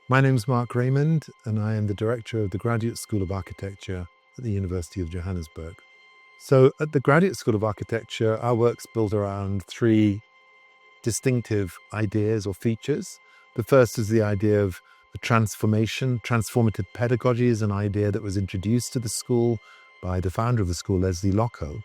My name's Mark Raymond, and I am the Director of the Graduate School of Architecture at the University of Johannesburg. So at the Graduate School of Architecture, our work's built around three distinctive ideas or features. The first is the idea of the transformation. Transformative pedagogy is an idea that was introduced to the school by the founder of the school, Lesley Lokko,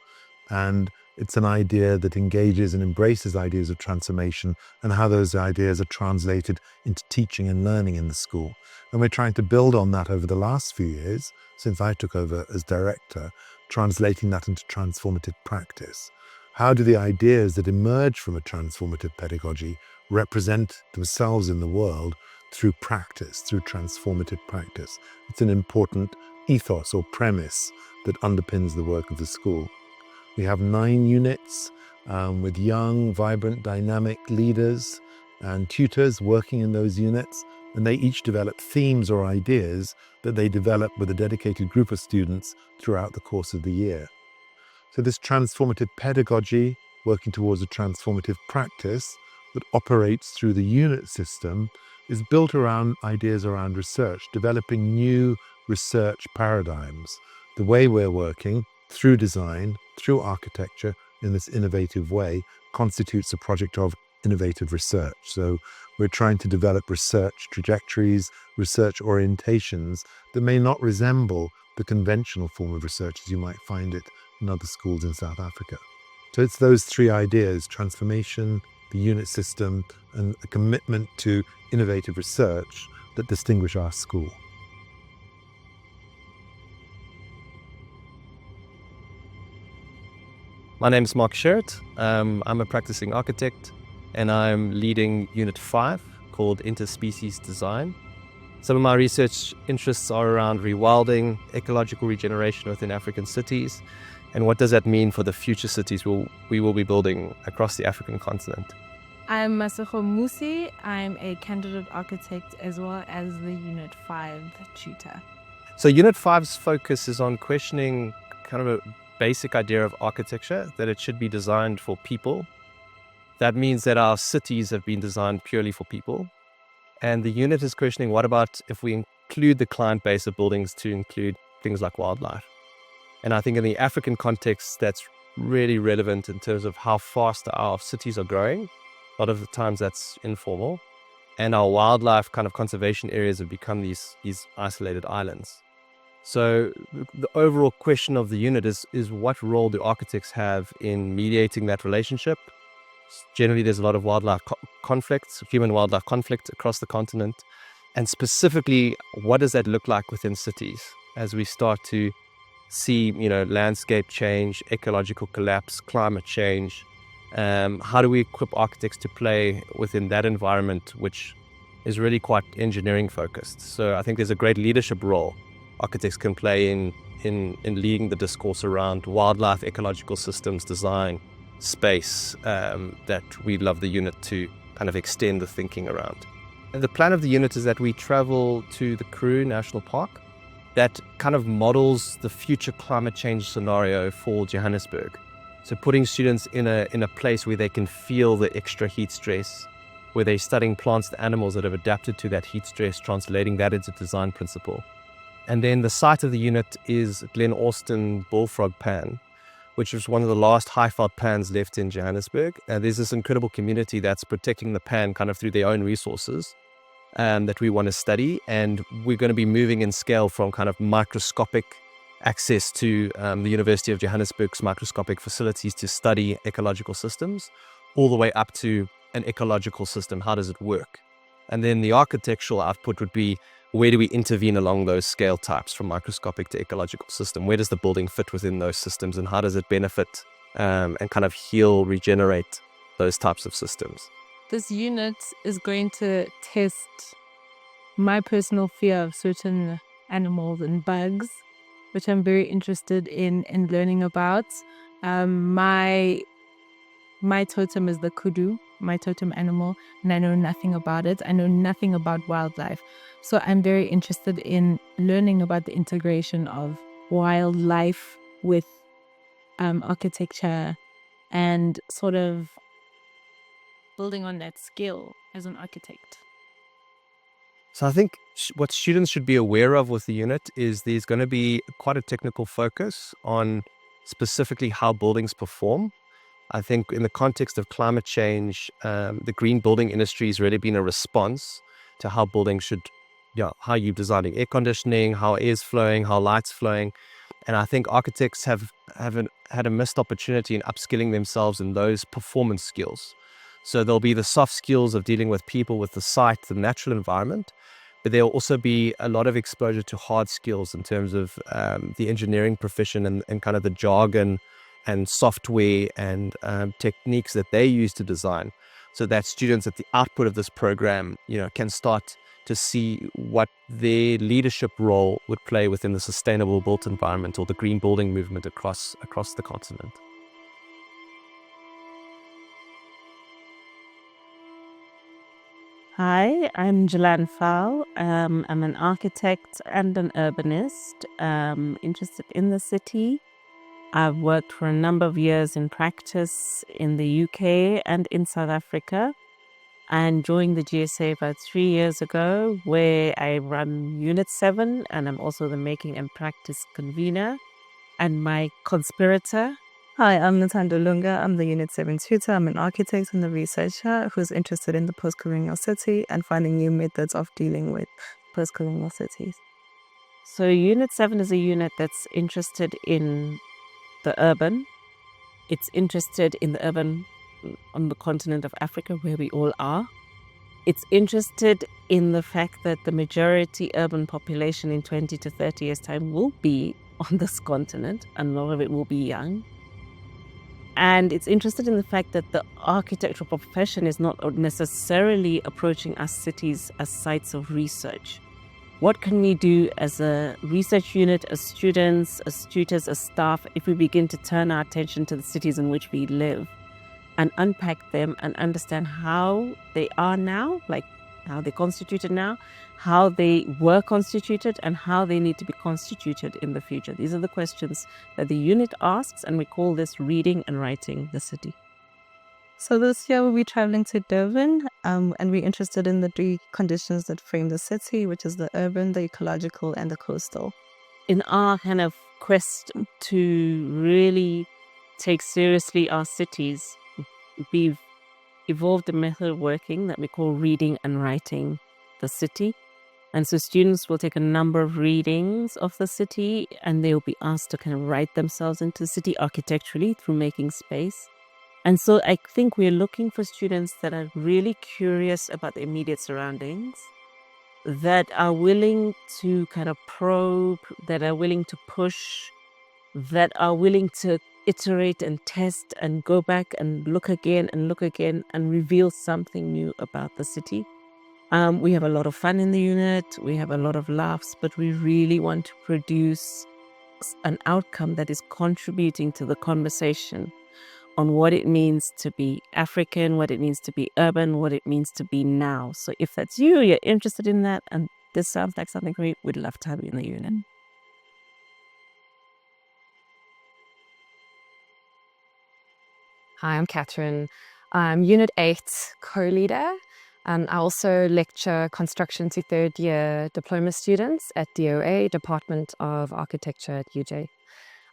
and it's an idea that engages and embraces ideas of transformation and how those ideas are translated into teaching and learning in the school. And we're trying to build on that over the last few years, since I took over as director, translating that into transformative practice. How do the ideas that emerge from a transformative pedagogy represent themselves in the world through practice, through transformative practice? It's an important ethos or premise that underpins the work of the school. We have 9 units with young, vibrant, dynamic leaders and tutors working in those units, and they each develop themes or ideas that they develop with a dedicated group of students throughout the course of the year. So this transformative pedagogy, working towards a transformative practice that operates through the unit system, is built around ideas around research, developing new research paradigms. The way we're working through design, through architecture, in this innovative way, constitutes a project of innovative research. So we're trying to develop research trajectories, research orientations that may not resemble the conventional form of research as you might find it in other schools in South Africa. So it's those three ideas: transformation, the unit system, and a commitment to innovative research that distinguish our school. My name is Mark Sherritt. I'm a practicing architect, and I'm leading Unit 5 called Interspecies Design. Some of my research interests are around rewilding, ecological regeneration within African cities, and what does that mean for the future cities we will be building across the African continent. I'm Masego Musi. I'm a candidate architect as well as the Unit 5 tutor. So Unit 5's focus is on questioning kind of a basic idea of architecture, that it should be designed for people. That means that our cities have been designed purely for people. And the unit is questioning, what about if we include the client base of buildings to include things like wildlife? And I think in the African context, that's really relevant in terms of how fast our cities are growing. A lot of the times that's informal. And our wildlife kind of conservation areas have become these isolated islands. So the overall question of the unit is what role do architects have in mediating that relationship? Generally, there's a lot of wildlife conflicts, human-wildlife conflict across the continent. And specifically, what does that look like within cities as we start to see, landscape change, ecological collapse, climate change? How do we equip architects to play within that environment, which is really quite engineering focused? So I think there's a great leadership role architects can play in leading the discourse around wildlife, ecological systems, design, space, that we love the unit to kind of extend the thinking around. And the plan of the unit is that we travel to the Karoo National Park that kind of models the future climate change scenario for Johannesburg. So putting students in a place where they can feel the extra heat stress, where they're studying plants and animals that have adapted to that heat stress, translating that into design principle. And then the site of the unit is Glen Austin Bullfrog Pan, which was one of the last high-felt pans left in Johannesburg. There's this incredible community that's protecting the pan kind of through their own resources that we want to study. And we're going to be moving in scale from kind of microscopic access to the University of Johannesburg's microscopic facilities to study ecological systems, all the way up to an ecological system. How does it work? And then the architectural output would be, where do we intervene along those scale types from microscopic to ecological system? Where does the building fit within those systems, and how does it benefit and kind of heal, regenerate those types of systems? This unit is going to test my personal fear of certain animals and bugs, which I'm very interested in learning about. My totem is the kudu, my totem animal, and I know nothing about it. I know nothing about wildlife. So I'm very interested in learning about the integration of wildlife with architecture and sort of building on that skill as an architect. So I think what students should be aware of with the unit is there's going to be quite a technical focus on specifically how buildings perform. I think in the context of climate change, the green building industry has really been a response to how buildings should, how you're designing air conditioning, how air is flowing, how light's flowing. And I think architects have had a missed opportunity in upskilling themselves in those performance skills. So there'll be the soft skills of dealing with people, with the site, the natural environment, but there'll also be a lot of exposure to hard skills in terms of the engineering profession and kind of the jargon and software and techniques that they use to design, so that students at the output of this program, can start to see what their leadership role would play within the sustainable built environment or the green building movement across the continent. Hi, I'm Jalan Fal. I'm an architect and an urbanist, interested in the city. I've worked for a number of years in practice in the UK and in South Africa, and joined the GSA about 3 years ago, where I run Unit 7, and I'm also the Making and Practice convener and my conspirator. Hi, I'm Ntando Lunga. I'm the Unit 7 tutor. I'm an architect and a researcher who's interested in the post-colonial city and finding new methods of dealing with post-colonial cities. So Unit 7 is a unit that's interested in the urban. It's interested in the urban on the continent of Africa, where we all are. It's interested in the fact that the majority urban population in 20 to 30 years' time will be on this continent, and a lot of it will be young. And it's interested in the fact that the architectural profession is not necessarily approaching our cities as sites of research. What can we do as a research unit, as students, as tutors, as staff, if we begin to turn our attention to the cities in which we live and unpack them and understand how they are now, like how they're constituted now, how they were constituted, and how they need to be constituted in the future? These are the questions that the unit asks, and we call this reading and writing the city. So this year we'll be traveling to Durban, and we're interested in the 3 conditions that frame the city, which is the urban, the ecological, and the coastal. In our kind of quest to really take seriously our cities, we've evolved a method of working that we call reading and writing the city. And so students will take a number of readings of the city, and they'll be asked to kind of write themselves into the city architecturally through making space. And so I think we're looking for students that are really curious about the immediate surroundings, that are willing to kind of probe, that are willing to push, that are willing to iterate and test and go back and look again and reveal something new about the city. We have a lot of fun in the unit, we have a lot of laughs, but we really want to produce an outcome that is contributing to the conversation on what it means to be African, what it means to be urban, what it means to be now. So if that's you're interested in that, and this sounds like something great, we'd love to have you in the unit. Hi, I'm Catherine. I'm Unit 8 co-leader, and I also lecture construction to 3rd year diploma students at DOA, Department of Architecture at UJ.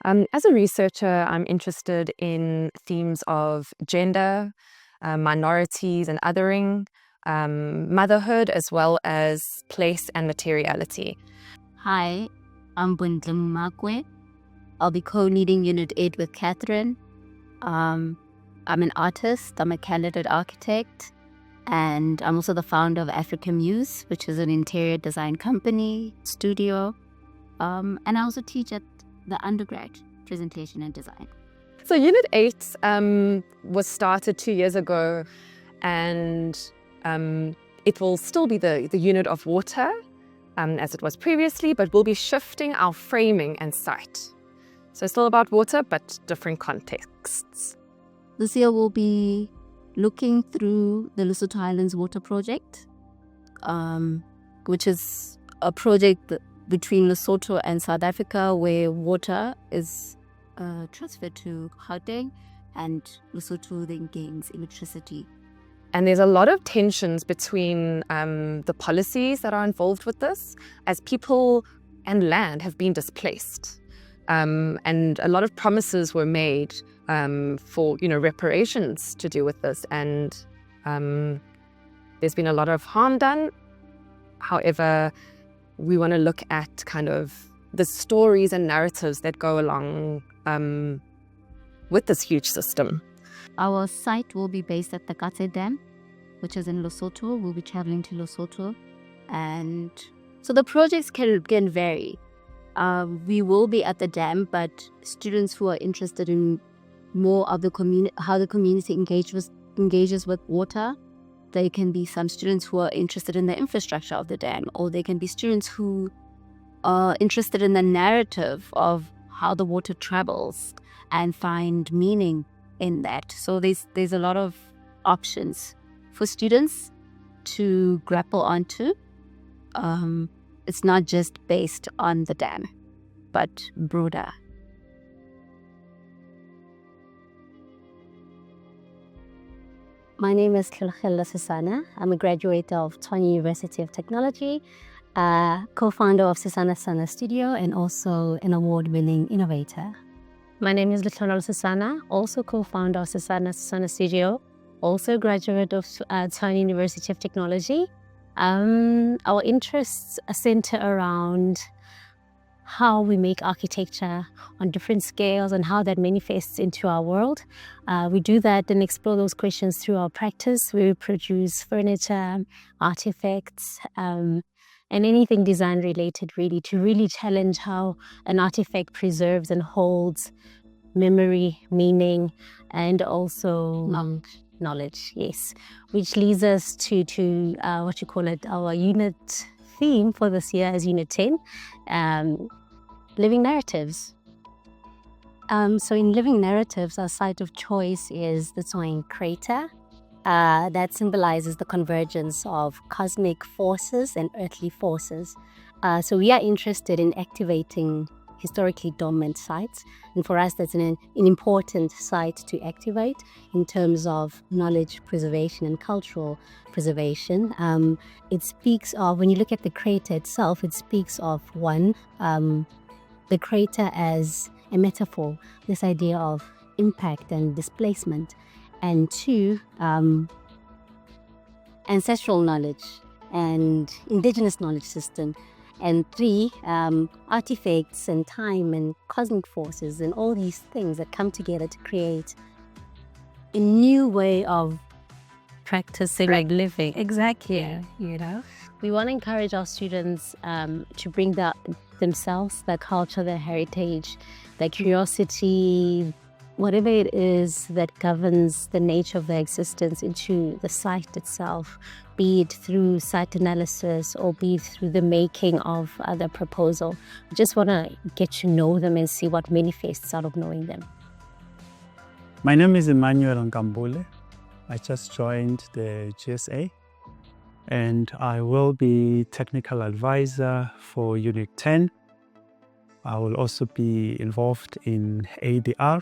As a researcher, I'm interested in themes of gender, minorities and othering, motherhood, as well as place and materiality. Hi, I'm Bundlim Makwe. I'll be co-leading Unit 8 with Catherine. I'm an artist, I'm a candidate architect, and I'm also the founder of Africa Muse, which is an interior design company, studio. And I also teach at the undergrad, presentation and design. So Unit 8 was started 2 years ago, and it will still be the unit of water as it was previously, but we'll be shifting our framing and site. So still about water, but different contexts. This year we'll be looking through the Lesotho Islands Water Project, which is a project between Lesotho and South Africa where water is transferred to Gauteng and Lesotho then gains electricity. And there's a lot of tensions between the policies that are involved with this, as people and land have been displaced. And a lot of promises were made for, reparations to do with this. And there's been a lot of harm done. However, we want to look at kind of the stories and narratives that go along with this huge system. Our site will be based at the Katse Dam, which is in Lesotho. We'll be traveling to Lesotho. And so the projects can vary. We will be at the dam, but students who are interested in more of the how the community engages with water, there can be some students who are interested in the infrastructure of the dam, or there can be students who are interested in the narrative of how the water travels and find meaning in that. So there's a lot of options for students to grapple onto. It's not just based on the dam, but broader. My name is curricular Susana. I'm a graduate of Tshwane University of Technology, co-founder of Susana Sana Studio, and also an award-winning innovator. My name is Letlonolo Susana, also co-founder of Susana Sana Studio, also a graduate of Tshwane University of Technology. Our interests center around how we make architecture on different scales and how that manifests into our world. We do that and explore those questions through our practice. We produce furniture, artifacts, and anything design related, really, to really challenge how an artifact preserves and holds memory, meaning, and also knowledge, yes. Which leads us to our unit theme for this year is Unit 10, Living Narratives. So in Living Narratives, our site of choice is the Tshwane Crater. That symbolizes the convergence of cosmic forces and earthly forces. So we are interested in activating historically dormant sites, and for us that's an important site to activate in terms of knowledge preservation and cultural preservation. It speaks of, when you look at the crater itself, it speaks of the crater as a metaphor, this idea of impact and displacement, and two, ancestral knowledge and indigenous knowledge system, and three, artifacts and time and cosmic forces and all these things that come together to create a new way of Practicing and living. Exactly. We want to encourage our students to bring themselves, their culture, their heritage, their curiosity, whatever it is that governs the nature of their existence into the site itself, be it through site analysis or be it through the making of the proposal. We just want to get to know them and see what manifests out of knowing them. My name is Emmanuel Nkambule. I just joined the GSA and I will be technical advisor for Unit 10. I will also be involved in ADR,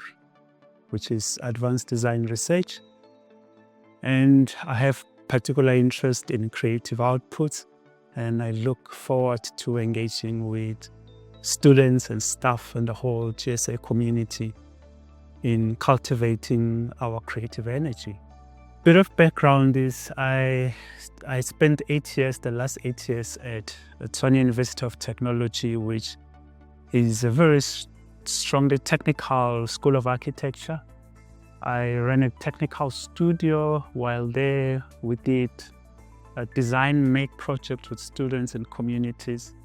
which is Advanced Design Research. And I have particular interest in creative outputs, and I look forward to engaging with students and staff and the whole GSA community in cultivating our creative energy. Bit of background is I spent the last 8 years at Tshwane University of Technology, which is a very strongly technical school of architecture. I ran a technical studio. While there, we did a design make project with students and communities.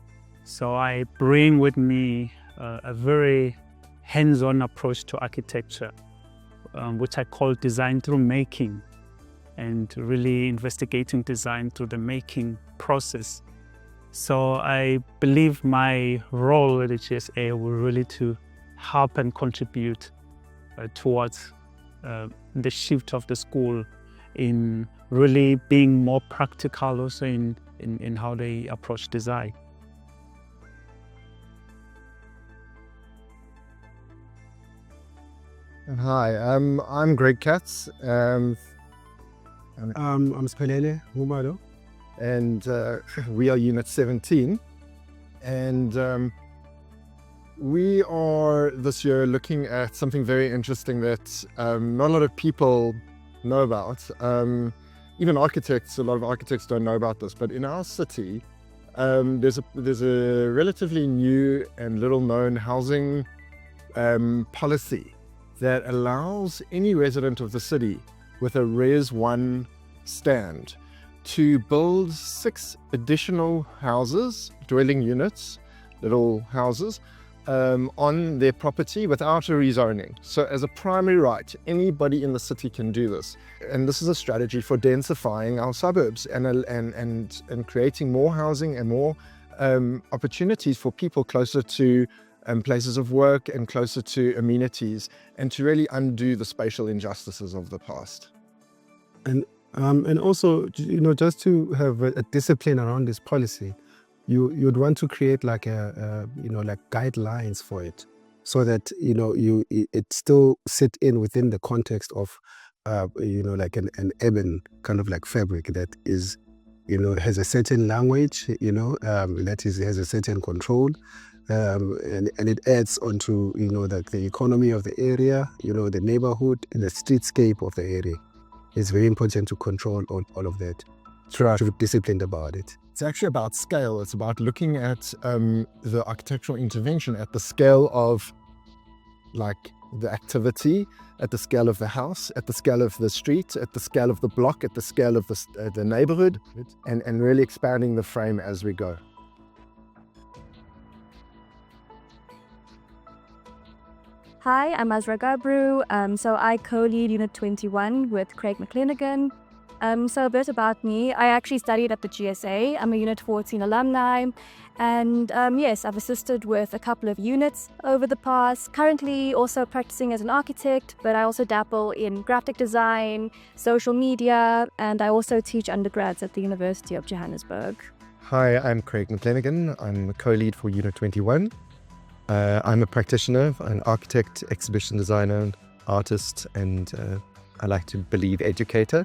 So I bring with me a very hands-on approach to architecture, which I call design through making, and really investigating design through the making process. So I believe my role at the GSA will really to help and contribute towards the shift of the school in really being more practical also in how they approach design. Hi, I'm Greg Katz, I'm Spelele Humalo. And we are Unit 17. And we are this year looking at something very interesting that not a lot of people know about. Even architects, a lot of architects don't know about this, but in our city, there's a relatively new and little known housing policy that allows any resident of the city with a Res 1 stand to build 6 additional houses, dwelling units, little houses, on their property without a rezoning. So as a primary right, anybody in the city can do this. And this is a strategy for densifying our suburbs and creating more housing and more opportunities for people closer to places of work and closer to amenities, and to really undo the spatial injustices of the past. And also, just to have a discipline around this policy, you'd want to create like like guidelines for it, so that it still sit in within the context of like an urban kind of like fabric that is has a certain language, that has a certain control, and it adds onto like the economy of the area, the neighborhood and the streetscape of the area. It's very important to control all of that. To be disciplined about it. It's actually about scale. It's about looking at the architectural intervention at the scale of like the activity, at the scale of the house, at the scale of the street, at the scale of the block, at the scale of the neighborhood, and really expanding the frame as we go. Hi, I'm Azra Gabru. So I co-lead Unit 21 with Craig McLennigan. So a bit about me. I actually studied at the GSA. I'm a Unit 14 alumni. And yes, I've assisted with a couple of units over the past. Currently also practicing as an architect, but I also dabble in graphic design, social media, and I also teach undergrads at the University of Johannesburg. Hi, I'm Craig McLennigan. I'm a co-lead for Unit 21. I'm a practitioner, an architect, exhibition designer, artist, and I like to believe educator.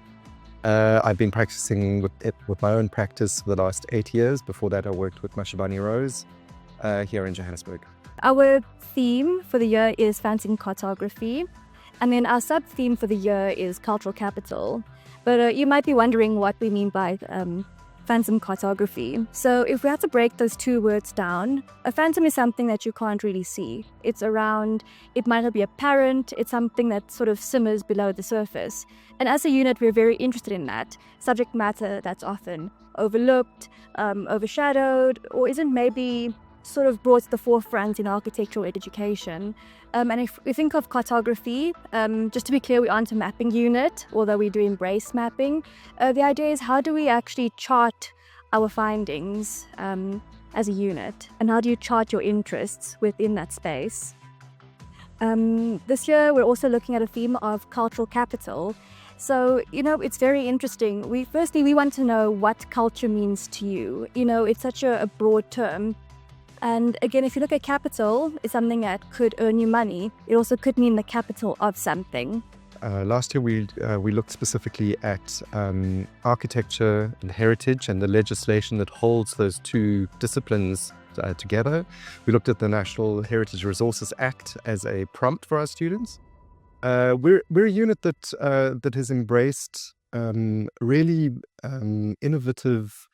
I've been practicing with my own practice for the last 8 years. Before that, I worked with Mashabani Rose here in Johannesburg. Our theme for the year is fancy cartography, and then our sub-theme for the year is cultural capital. But you might be wondering what we mean by phantom cartography. So if we had to break those two words down, a phantom is something that you can't really see. It's around, it might not be apparent, it's something that sort of simmers below the surface. And as a unit, we're very interested in that subject matter that's often overlooked, overshadowed, or isn't maybe sort of brought to the forefront in architectural education. And if we think of cartography, just to be clear, we aren't a mapping unit, although we do embrace mapping. The idea is, how do we actually chart our findings as a unit? And how do you chart your interests within that space? This year, we're also looking at a theme of cultural capital. So, it's very interesting. We want to know what culture means to you. It's such a broad term. And again, if you look at capital, it's something that could earn you money. It also could mean the capital of something. Last year, we looked specifically at architecture and heritage and the legislation that holds those two disciplines together. We looked at the National Heritage Resources Act as a prompt for our students. We're a unit that has embraced really innovative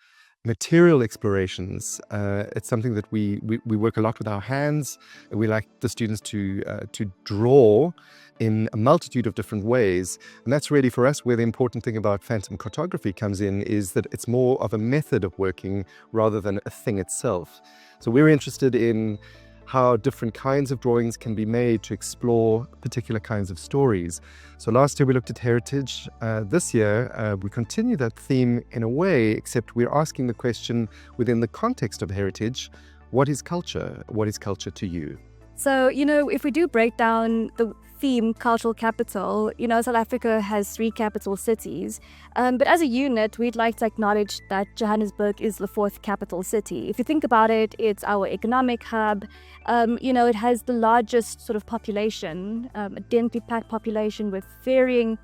material explorations. It's something that we work a lot with our hands. We like the students to draw in a multitude of different ways. And that's really, for us, where the important thing about phantom cartography comes in, is that it's more of a method of working rather than a thing itself. So we're interested in how different kinds of drawings can be made to explore particular kinds of stories. So last year we looked at heritage. This year we continue that theme in a way, except we're asking the question within the context of heritage: what is culture? What is culture to you? So, if we do break down the theme cultural capital, South Africa has 3 capital cities. But as a unit, we'd like to acknowledge that Johannesburg is the 4th capital city. If you think about it, it's our economic hub. It has the largest sort of population, a densely packed population with varying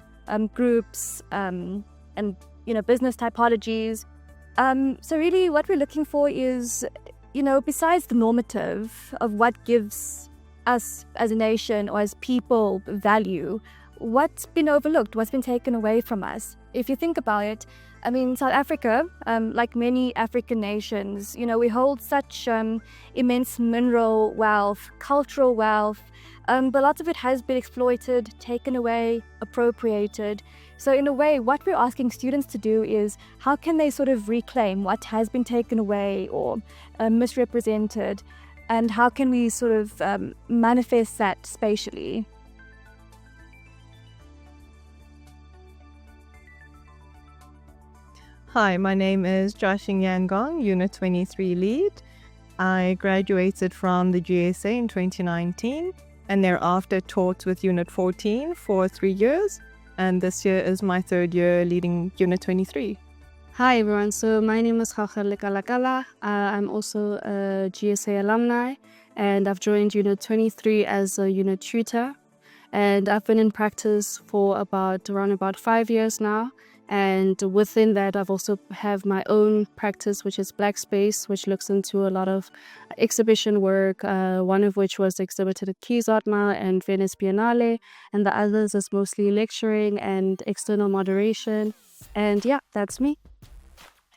groups, and business typologies. So really what we're looking for is, besides the normative of what gives us as a nation or as people value, what's been overlooked, what's been taken away from us. If you think about it, South Africa, like many African nations, we hold such immense mineral wealth, cultural wealth, but lots of it has been exploited, taken away, appropriated. So in a way, what we're asking students to do is how can they sort of reclaim what has been taken away or misrepresented, and how can we sort of manifest that spatially? Hi, my name is Joshing Yangong, Unit 23 lead. I graduated from the GSA in 2019 and thereafter taught with Unit 14 for 3 years. And this year is my 3rd year leading Unit 23. Hi everyone, so my name is Characterises. I'm also a GSA alumni and I've joined Unit 23 as a unit tutor. And I've been in practice for around about 5 years now. And within that, I've also have my own practice, which is Black Space, which looks into a lot of exhibition work, one of which was exhibited at Keys Art Mile and Venice Biennale, and the others is mostly lecturing and external moderation. And yeah, that's me.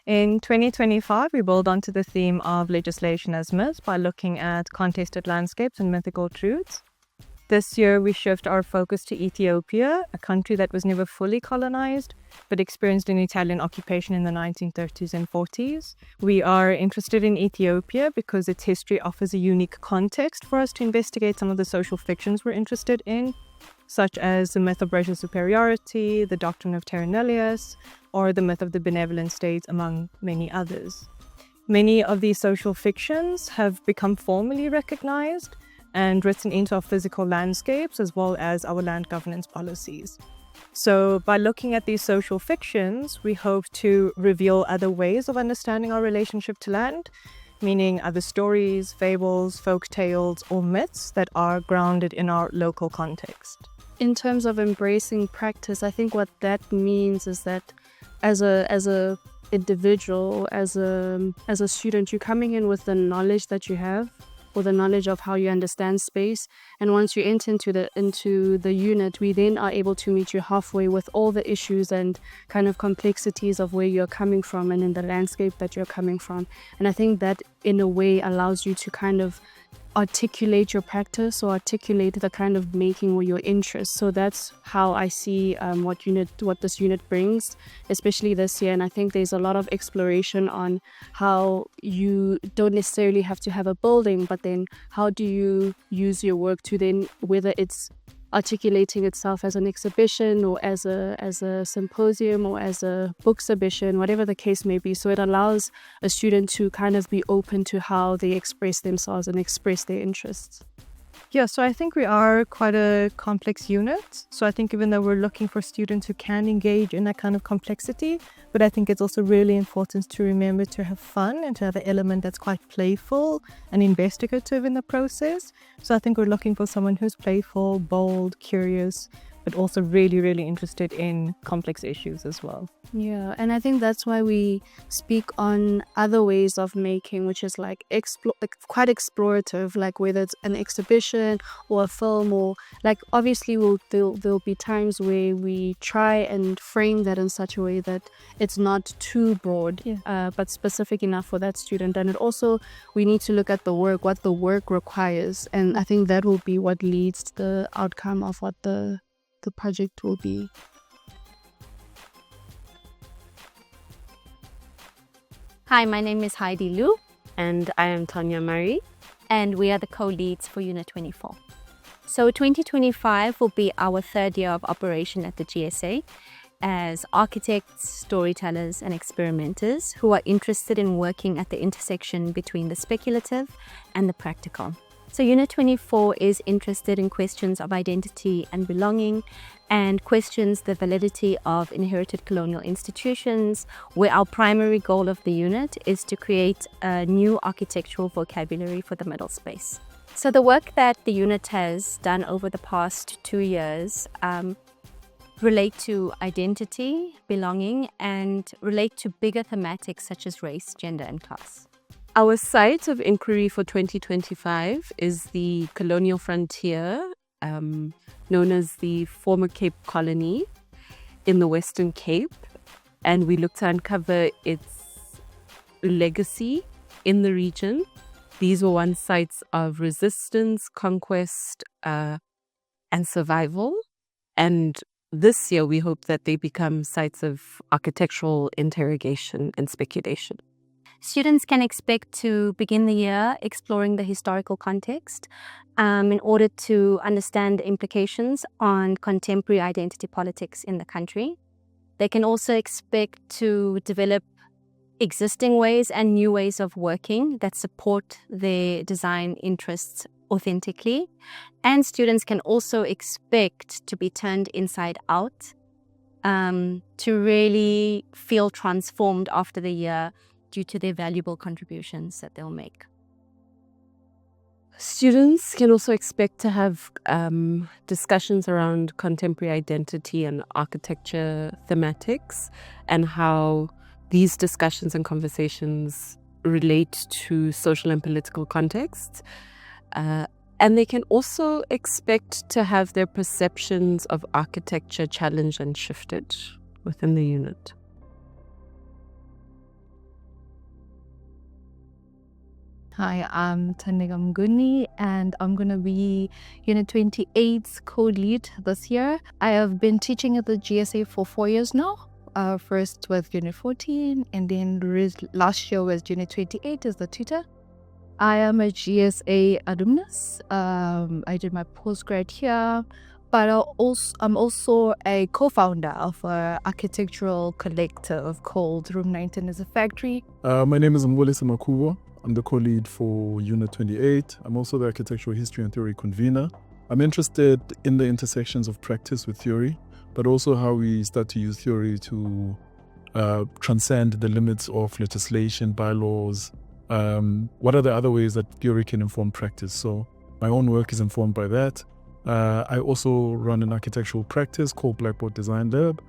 In 2025, we build onto the theme of legislation as myths by looking at contested landscapes and mythical truths. This year, we shift our focus to Ethiopia, a country that was never fully colonized, but experienced an Italian occupation in the 1930s and 40s. We are interested in Ethiopia because its history offers a unique context for us to investigate some of the social fictions we're interested in, such as the myth of racial superiority, the doctrine of terra nullius, or the myth of the benevolent state, among many others. Many of these social fictions have become formally recognized and written into our physical landscapes as well as our land governance policies. So by looking at these social fictions, we hope to reveal other ways of understanding our relationship to land, meaning other stories, fables, folk tales, or myths that are grounded in our local context. In terms of embracing practice, I think what that means is that as a individual, as a student, you're coming in with the knowledge that you have, or the knowledge of how you understand space. And once you enter into the unit, we then are able to meet you halfway with all the issues and kind of complexities of where you're coming from and in the landscape that you're coming from. And I think that in a way allows you to kind of articulate your practice or articulate the kind of making or your interest. So that's how I see what this unit brings, especially this year. And I think there's a lot of exploration on how you don't necessarily have to have a building, but then how do you use your work to then, whether it's articulating itself as an exhibition or as a symposium or as a book exhibition, whatever the case may be. So it allows a student to kind of be open to how they express themselves and express their interests. Yeah, so I think we are quite a complex unit. So I think even though we're looking for students who can engage in that kind of complexity, but I think it's also really important to remember to have fun and to have an element that's quite playful and investigative in the process. So I think we're looking for someone who's playful, bold, curious, but also really, really interested in complex issues as well. Yeah, and I think that's why we speak on other ways of making, which is like quite explorative, like whether it's an exhibition or a film, or like obviously there'll be times where we try and frame that in such a way that it's not too broad, but specific enough for that student. And it also, we need to look at the work, what the work requires, and I think that will be what leads to the outcome of what the project will be. Hi, my name is Heidi Lu. And I am Tanya Murray. And we are the co-leads for Unit 24. So 2025 will be our 3rd year of operation at the GSA as architects, storytellers and experimenters who are interested in working at the intersection between the speculative and the practical. So Unit 24 is interested in questions of identity and belonging and questions the validity of inherited colonial institutions, where our primary goal of the unit is to create a new architectural vocabulary for the middle space. So the work that the unit has done over the past 2 years relate to identity, belonging, and relate to bigger thematics such as race, gender, and class. Our site of inquiry for 2025 is the colonial frontier, known as the former Cape Colony in the Western Cape. And we look to uncover its legacy in the region. These were once sites of resistance, conquest, and survival. And this year, we hope that they become sites of architectural interrogation and speculation. Students can expect to begin the year exploring the historical context in order to understand the implications on contemporary identity politics in the country. They can also expect to develop existing ways and new ways of working that support their design interests authentically. And students can also expect to be turned inside out, to really feel transformed after the year due to their valuable contributions that they'll make. Students can also expect to have discussions around contemporary identity and architecture thematics and how these discussions and conversations relate to social and political contexts. And they can also expect to have their perceptions of architecture challenged and shifted within the unit. Hi, I'm Tandega Mguni, and I'm going to be Unit 28's co-lead this year. I have been teaching at the GSA for 4 years now. First with Unit 14, and then last year was Unit 28 as the tutor. I am a GSA alumnus. I did my postgrad here, but I'm also a co-founder of an architectural collective called Room 19 is a Factory. My name is Mbulisi Makubo. I'm the co-lead for Unit 28. I'm also the Architectural History and Theory convener. I'm interested in the intersections of practice with theory, but also how we start to use theory to transcend the limits of legislation, bylaws. What are the other ways that theory can inform practice? So my own work is informed by that. I also run an architectural practice called Blackboard Design Lab,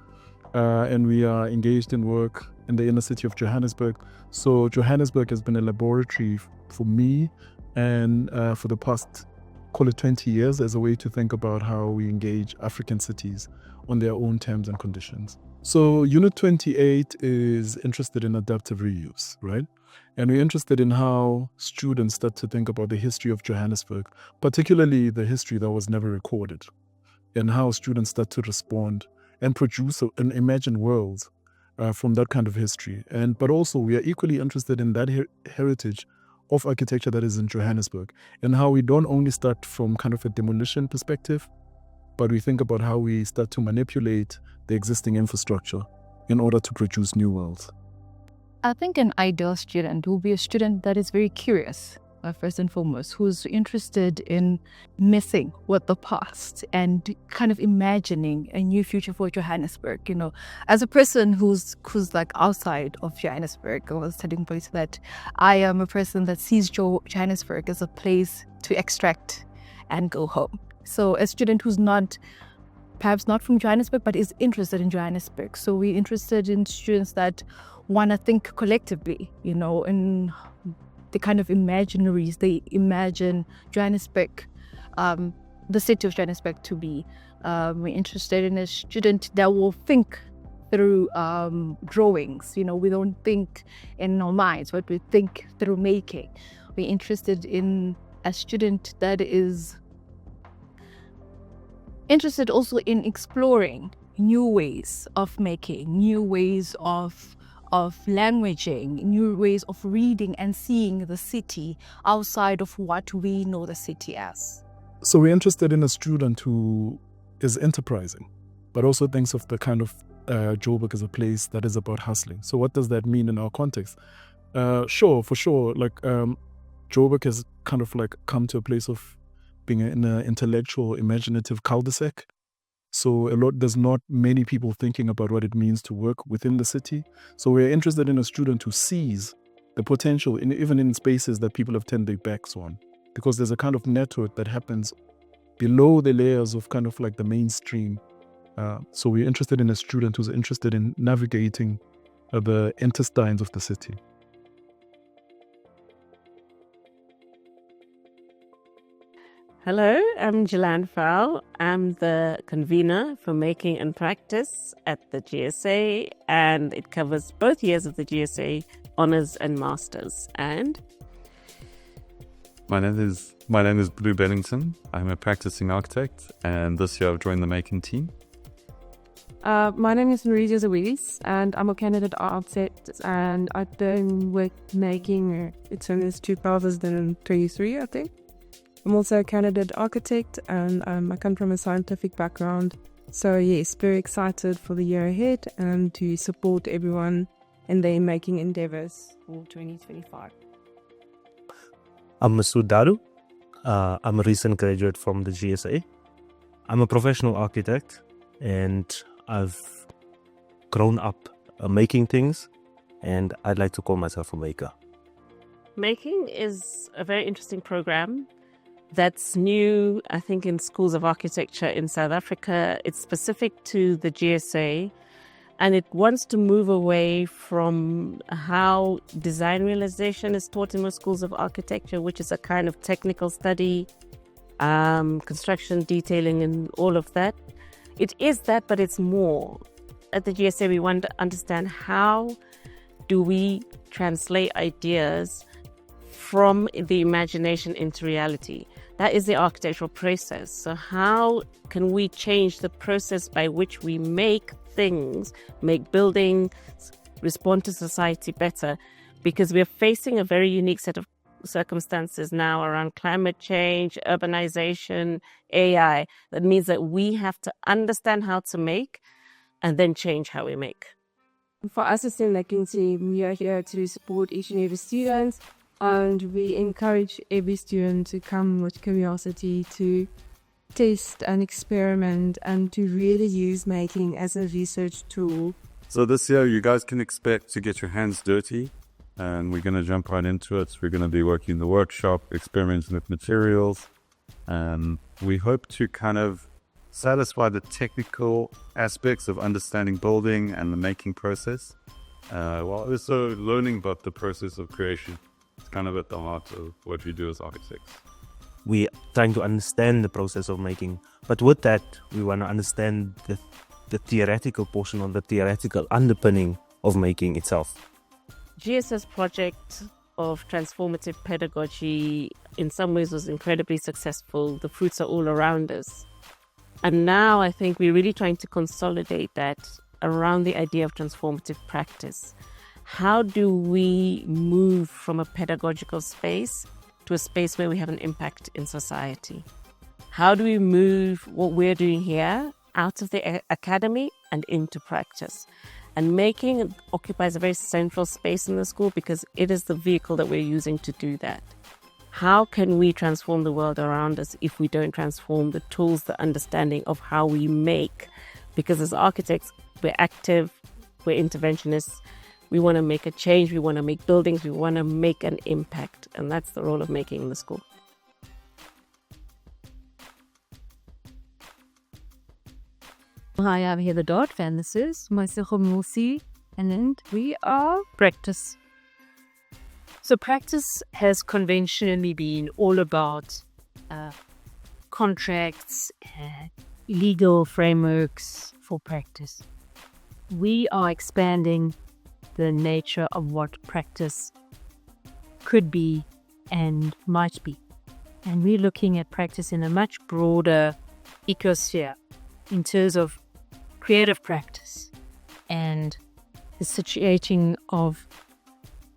and we are engaged in work in the inner city of Johannesburg. So Johannesburg has been a laboratory for me and for the past, call it 20 years, as a way to think about how we engage African cities on their own terms and conditions. So Unit 28 is interested in adaptive reuse, right? And we're interested in how students start to think about the history of Johannesburg, particularly the history that was never recorded, and how students start to respond and produce and imagine worlds from that kind of history. But also we are equally interested in that heritage of architecture that is in Johannesburg, and how we don't only start from kind of a demolition perspective, but we think about how we start to manipulate the existing infrastructure in order to produce new worlds. I think an ideal student will be a student that is very curious, first and foremost, who's interested in messing with the past and kind of imagining a new future for Johannesburg. You know, as a person who's like outside of Johannesburg, I was telling police that I am a person that sees Johannesburg as a place to extract and go home. So a student who's perhaps not from Johannesburg, but is interested in Johannesburg. So we're interested in students that want to think collectively, you know, in the kind of imaginaries they imagine Johannesburg, the city of Johannesburg to be. We're interested in a student that will think through drawings. You know, we don't think in our minds, but we think through making. We're interested in a student that is interested also in exploring new ways of making, new ways of languaging, new ways of reading and seeing the city outside of what we know the city as. So we're interested in a student who is enterprising, but also thinks of the kind of Joburg as a place that is about hustling. So what does that mean in our context? For sure. Like Joburg has kind of like come to a place of being an intellectual, imaginative cul-de-sac. So there's not many people thinking about what it means to work within the city. So we're interested in a student who sees the potential, even in spaces that people have turned their backs on, because there's a kind of network that happens below the layers of kind of like the mainstream So we're interested in a student who's interested in navigating the intestines of the city. Hello, I'm Jelan Fowl. I'm the convener for Making and Practice at the GSA, and it covers both years of the GSA, Honours and Masters. And My name is Blue Bennington. I'm a practicing architect, and this year I've joined the Making team. My name is Maria Zawis, and I'm a candidate architect, and I've been with Making since 2023, I think. I'm also a candidate architect, and I come from a scientific background. So yes, very excited for the year ahead and to support everyone in their making endeavors for 2025. I'm Masood Daru. I'm a recent graduate from the GSA. I'm a professional architect, and I've grown up making things, and I'd like to call myself a maker. Making is a very interesting program that's new, I think, in schools of architecture in South Africa. It's specific to the GSA, and it wants to move away from how design realization is taught in most schools of architecture, which is a kind of technical study, construction detailing and all of that. It is that, but it's more. At the GSA, we want to understand how do we translate ideas from the imagination into reality. That is the architectural process. So how can we change the process by which we make things, make buildings, respond to society better? Because we're facing a very unique set of circumstances now around climate change, urbanization, AI. That means that we have to understand how to make and then change how we make. For us as the Making team, we are here to support each and every student, and we encourage every student to come with curiosity to test and experiment and to really use making as a research tool. So this year you guys can expect to get your hands dirty, and we're going to jump right into it. We're going to be working in the workshop, experimenting with materials, and we hope to kind of satisfy the technical aspects of understanding building and the making process, while also learning about the process of creation. It's kind of at the heart of what we do as architects. We're trying to understand the process of making, but with that, we want to understand the theoretical portion or the theoretical underpinning of making itself. GSA's project of transformative pedagogy in some ways was incredibly successful. The fruits are all around us. And now I think we're really trying to consolidate that around the idea of transformative practice. How do we move from a pedagogical space to a space where we have an impact in society? How do we move what we're doing here out of the academy and into practice? And making occupies a very central space in the school because it is the vehicle that we're using to do that. How can we transform the world around us if we don't transform the tools, the understanding of how we make? Because as architects, we're active, we're interventionists, we want to make a change, we want to make buildings, we want to make an impact. And that's the role of making in the school. Hi, I'm Heather Dodd, and this is myself, Mulsi, and we are Practice. So practice has conventionally been all about contracts, legal frameworks for practice. We are expanding the nature of what practice could be and might be. And we're looking at practice in a much broader ecosphere in terms of creative practice and the situating of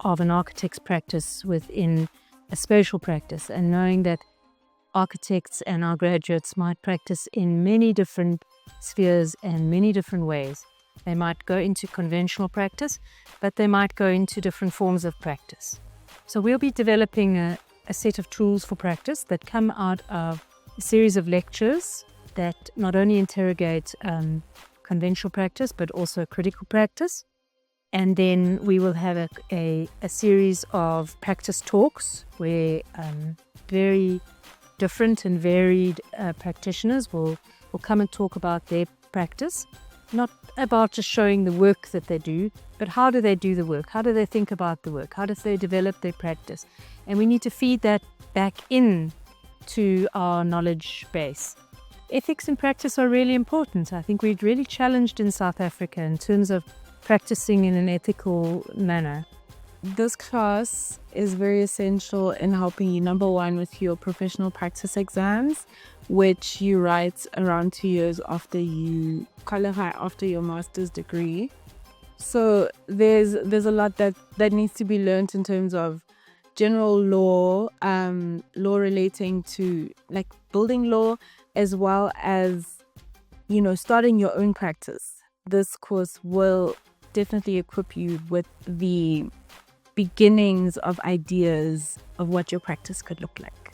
an architect's practice within a spatial practice, and knowing that architects and our graduates might practice in many different spheres and many different ways. They might go into conventional practice, but they might go into different forms of practice. So we'll be developing a set of tools for practice that come out of a series of lectures that not only interrogate conventional practice, but also critical practice. And then we will have a series of practice talks where very different and varied practitioners will come and talk about their practice, not about just showing the work that they do, but how do they do the work? How do they think about the work? How do they develop their practice? And we need to feed that back in to our knowledge base. Ethics in practice are really important. I think we're really challenged in South Africa in terms of practicing in an ethical manner. This class is very essential in helping you, number one, with your professional practice exams, which you write around 2 years after you qualify after your master's degree. So there's a lot that needs to be learned in terms of general law, law relating to like building law, as well as, starting your own practice. This course will definitely equip you with the beginnings of ideas of what your practice could look like.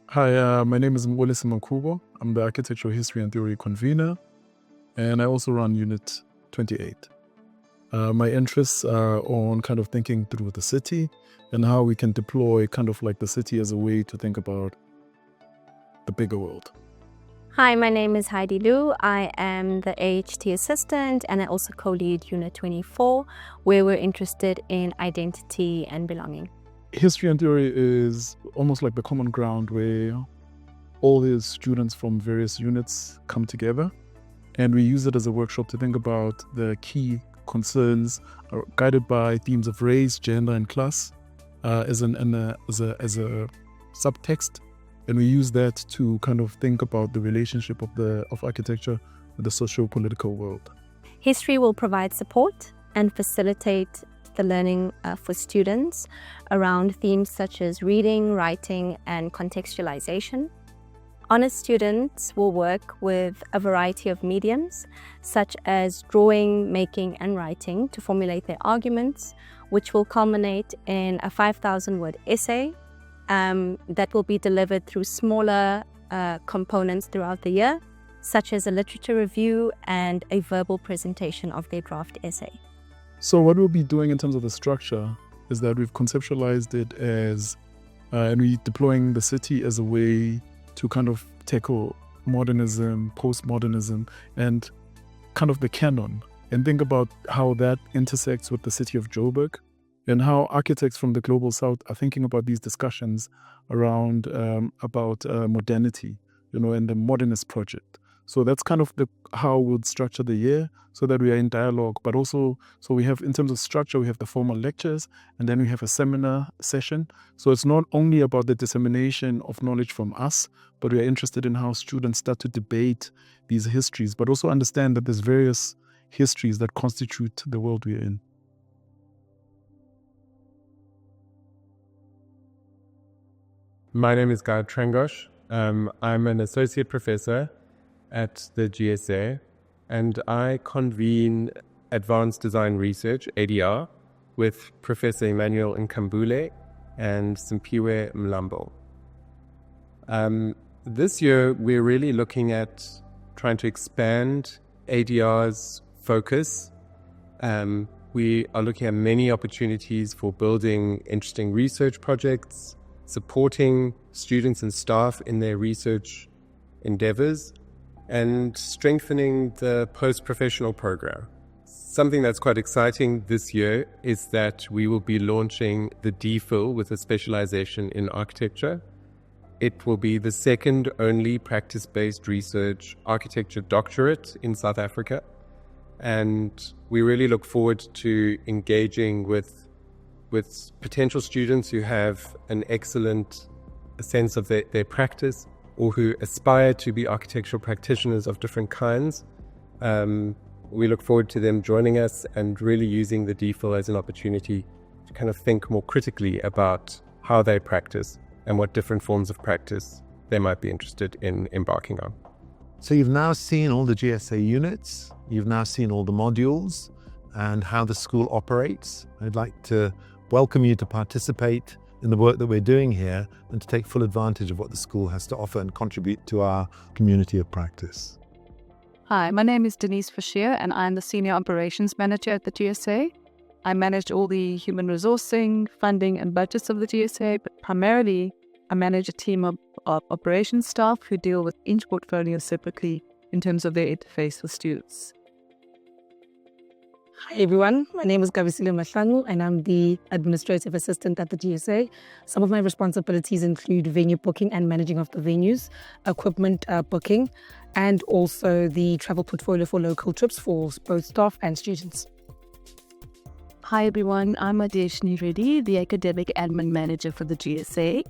Hi, my name is Lesley Lokko. I'm the Architectural History and Theory convener, and I also run Unit 28. My interests are on kind of thinking through the city and how we can deploy kind of like the city as a way to think about the bigger world. Hi, my name is Heidi Liu. I am the AHT assistant and I also co-lead Unit 24, where we're interested in identity and belonging. History and theory is almost like the common ground where all these students from various units come together, and we use it as a workshop to think about the key concerns guided by themes of race, gender, and class as a subtext. And we use that to kind of think about the relationship of architecture with the socio-political world. History will provide support and facilitate the learning for students around themes such as reading, writing, and contextualization. Honors students will work with a variety of mediums, such as drawing, making, and writing to formulate their arguments, which will culminate in a 5,000-word essay that will be delivered through smaller components throughout the year, such as a literature review and a verbal presentation of their draft essay. So what we'll be doing in terms of the structure is that we've conceptualized it as, and we're deploying the city as a way to kind of tackle modernism, postmodernism, and kind of the canon, and think about how that intersects with the city of Joburg, and how architects from the Global South are thinking about these discussions around about modernity, and the modernist project. So that's kind of how we'll structure the year, so that we are in dialogue. But also, so we have, in terms of structure, we have the formal lectures, and then we have a seminar session. So it's not only about the dissemination of knowledge from us, but we are interested in how students start to debate these histories, but also understand that there's various histories that constitute the world we are in. My name is Guy Trangosh. I'm an associate professor at the GSA, and I convene Advanced Design Research, ADR, with Professor Emmanuel Nkambule and Simpiwe Mlambo. This year, we're really looking at trying to expand ADR's focus. We are looking at many opportunities for building interesting research projects, supporting students and staff in their research endeavors, and strengthening the post-professional program. Something that's quite exciting this year is that we will be launching the DPhil with a specialization in architecture. It will be the second only practice-based research architecture doctorate in South Africa. And we really look forward to engaging with potential students who have an excellent sense of their practice, or who aspire to be architectural practitioners of different kinds. We look forward to them joining us and really using the DPhil as an opportunity to kind of think more critically about how they practice and what different forms of practice they might be interested in embarking on. So you've now seen all the GSA units, you've now seen all the modules and how the school operates. I'd like to welcome you to participate in the work that we're doing here and to take full advantage of what the school has to offer and contribute to our community of practice. Hi, my name is Denise Fashier and I'm the Senior Operations Manager at the GSA. I manage all the human resourcing, funding and budgets of the GSA, but primarily I manage a team of of operations staff who deal with each portfolio separately in terms of their interface with students. Hi everyone, my name is Gabisile Mahlangu and I'm the administrative assistant at the GSA. Some of my responsibilities include venue booking and managing of the venues, equipment booking, and also the travel portfolio for local trips for both staff and students. Hi everyone, I'm Adeshni Reddy, the Academic Admin Manager for the GSA,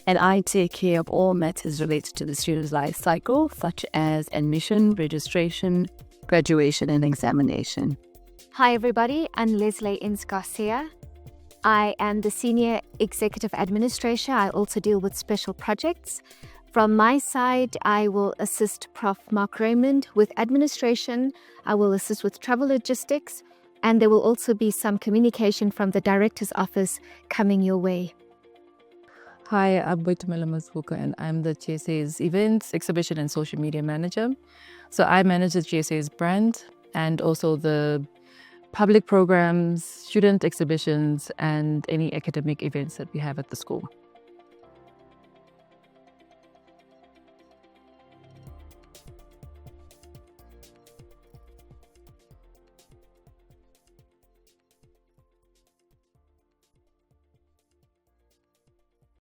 and I take care of all matters related to the student's life cycle, such as admission, registration, graduation, and examination. Hi everybody, I'm Lesley Garcia. I am the Senior Executive Administrator. I also deal with special projects. From my side, I will assist Prof Mark Raymond with administration. I will assist with travel logistics, and there will also be some communication from the Director's office coming your way. Hi, I'm Boitumela Mazvuka, and I'm the GSA's Events, Exhibition and Social Media Manager. So I manage the GSA's brand and also the public programs, student exhibitions, and any academic events that we have at the school.